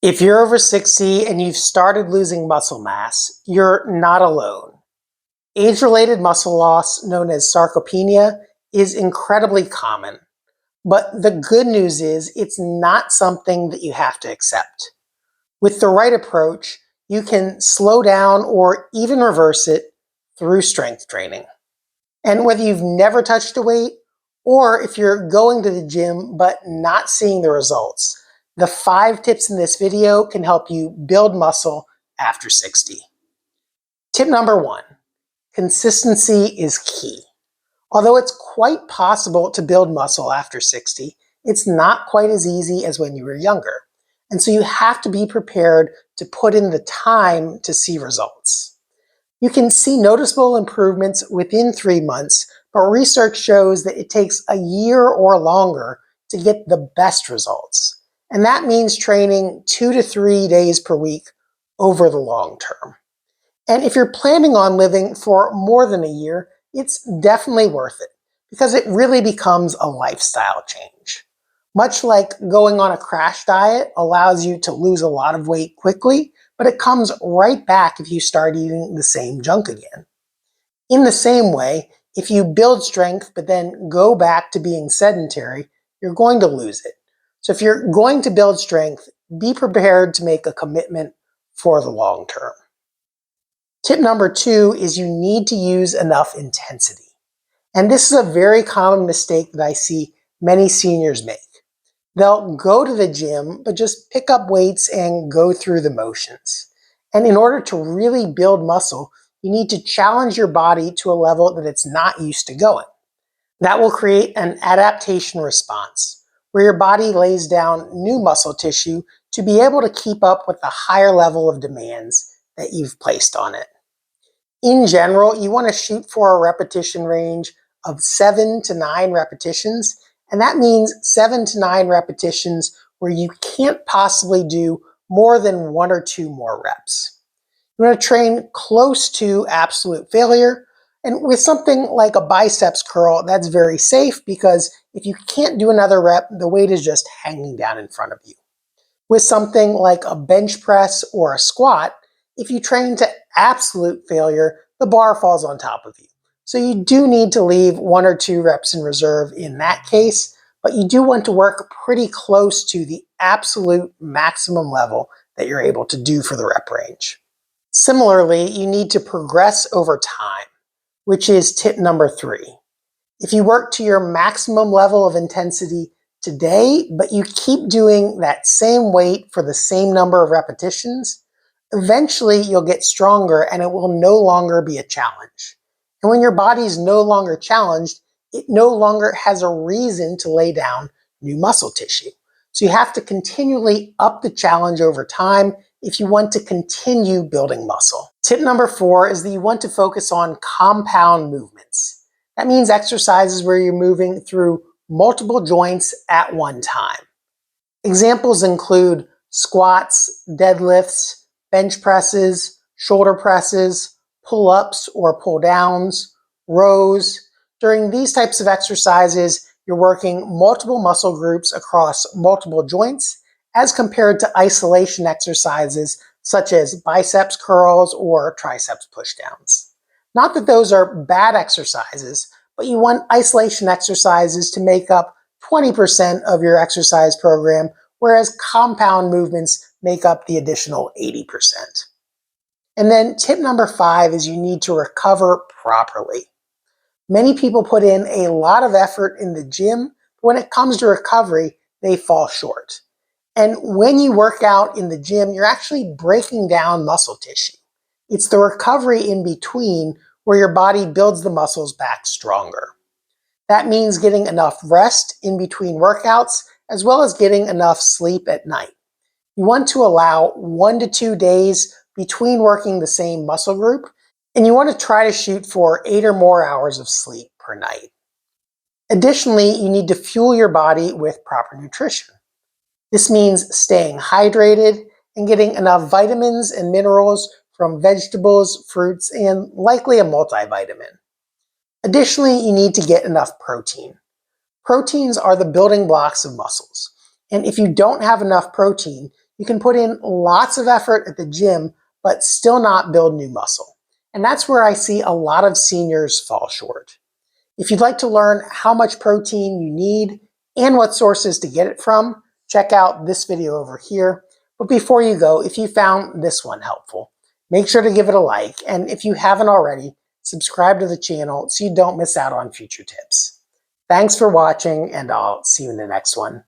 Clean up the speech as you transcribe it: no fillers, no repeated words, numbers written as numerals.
If you're over 60 and you've started losing muscle mass, you're not alone. Age-related muscle loss, known as sarcopenia, is incredibly common. But the good news is it's not something that you have to accept. With the right approach, you can slow down or even reverse it through strength training. And whether you've never touched a weight or if you're going to the gym but not seeing the results, the 5 tips in this video can help you build muscle after 60. Tip number 1, consistency is key. Although it's quite possible to build muscle after 60, it's not quite as easy as when you were younger. And so you have to be prepared to put in the time to see results. You can see noticeable improvements within 3 months, but research shows that it takes a year or longer to get the best results. And that means training 2 to 3 days per week over the long term. And if you're planning on living for more than a year, it's definitely worth it because it really becomes a lifestyle change. Much like going on a crash diet allows you to lose a lot of weight quickly, but it comes right back if you start eating the same junk again. In the same way, if you build strength but then go back to being sedentary, you're going to lose it. So if you're going to build strength, be prepared to make a commitment for the long term. Tip number 2 is you need to use enough intensity. And this is a very common mistake that I see many seniors make. They'll go to the gym, but just pick up weights and go through the motions. And in order to really build muscle, you need to challenge your body to a level that it's not used to going. That will create an adaptation response, where your body lays down new muscle tissue to be able to keep up with the higher level of demands that you've placed on it. In general, you want to shoot for a repetition range of 7 to 9 repetitions, and that means 7 to 9 repetitions where you can't possibly do more than 1 or 2 more reps. You want to train close to absolute failure, and with something like a biceps curl, that's very safe because if you can't do another rep, the weight is just hanging down in front of you. With something like a bench press or a squat, if you train to absolute failure, the bar falls on top of you. So you do need to leave 1 or 2 reps in reserve in that case, but you do want to work pretty close to the absolute maximum level that you're able to do for the rep range. Similarly, you need to progress over time, which is tip number 3. If you work to your maximum level of intensity today, but you keep doing that same weight for the same number of repetitions, eventually you'll get stronger and it will no longer be a challenge. And when your body is no longer challenged, it no longer has a reason to lay down new muscle tissue. So you have to continually up the challenge over time if you want to continue building muscle. Tip number 4 is that you want to focus on compound movements. That means exercises where you're moving through multiple joints at one time. Examples include squats, deadlifts, bench presses, shoulder presses, pull-ups or pull-downs, rows. During these types of exercises, you're working multiple muscle groups across multiple joints as compared to isolation exercises such as biceps curls or triceps pushdowns. Not that those are bad exercises, but you want isolation exercises to make up 20% of your exercise program, whereas compound movements make up the additional 80%. And then tip number 5 is you need to recover properly. Many people put in a lot of effort in the gym, but when it comes to recovery, they fall short. And when you work out in the gym, you're actually breaking down muscle tissue. It's the recovery in between where your body builds the muscles back stronger. That means getting enough rest in between workouts, as well as getting enough sleep at night. You want to allow 1 to 2 days between working the same muscle group, and you want to try to shoot for 8 or more hours of sleep per night. Additionally, you need to fuel your body with proper nutrition. This means staying hydrated and getting enough vitamins and minerals from vegetables, fruits, and likely a multivitamin. Additionally, you need to get enough protein. Proteins are the building blocks of muscles. And if you don't have enough protein, You can put in lots of effort at the gym, but still not build new muscle. And that's where I see a lot of seniors fall short. If you'd like to learn how much protein you need and what sources to get it from, check out this video over here. But before you go, if you found this one helpful, make sure to give it a like. And if you haven't already, subscribe to the channel so you don't miss out on future tips. Thanks for watching, and I'll see you in the next one.